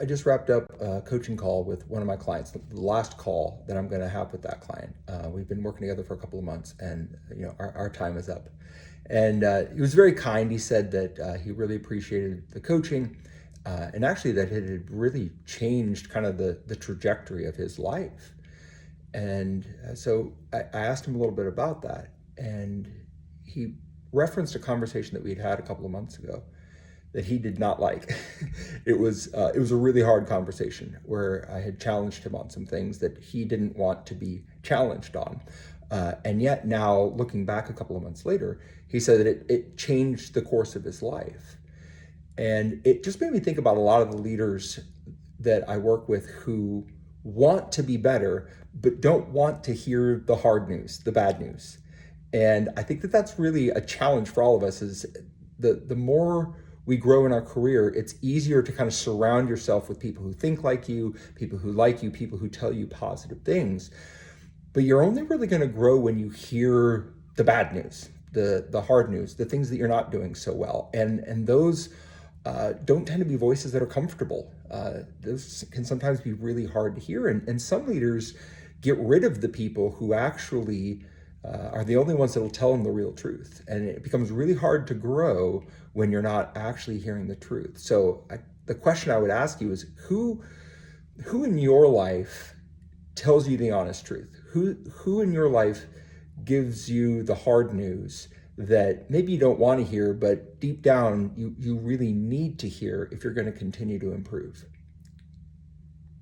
I just wrapped up a coaching call with one of my clients, the last call that I'm going to have with that client. We've been working together for a couple of months, and our time is up. And he was very kind. He said that he really appreciated the coaching, and actually that it had really changed kind of the trajectory of his life. And so I asked him a little bit about that, and he referenced a conversation that we'd had a couple of months ago that he did not like. It was a really hard conversation where I had challenged him on some things that he didn't want to be challenged on. And yet now, looking back a couple of months later, he said that it changed the course of his life. And it just made me think about a lot of the leaders that I work with who want to be better, but don't want to hear the hard news, the bad news. And I think that that's really a challenge for all of us is the more we grow in our career, it's easier to kind of surround yourself with people who think like you, people who like you, people who tell you positive things. But you're only really going to grow when you hear the bad news, the hard news, the things that you're not doing so well. And those don't tend to be voices that are comfortable. Those can sometimes be really hard to hear. And some leaders get rid of the people who actually are the only ones that will tell them the real truth. And it becomes really hard to grow when you're not actually hearing the truth. So the question I would ask you is who in your life tells you the honest truth? Who in your life gives you the hard news that maybe you don't want to hear, but deep down you really need to hear if you're going to continue to improve?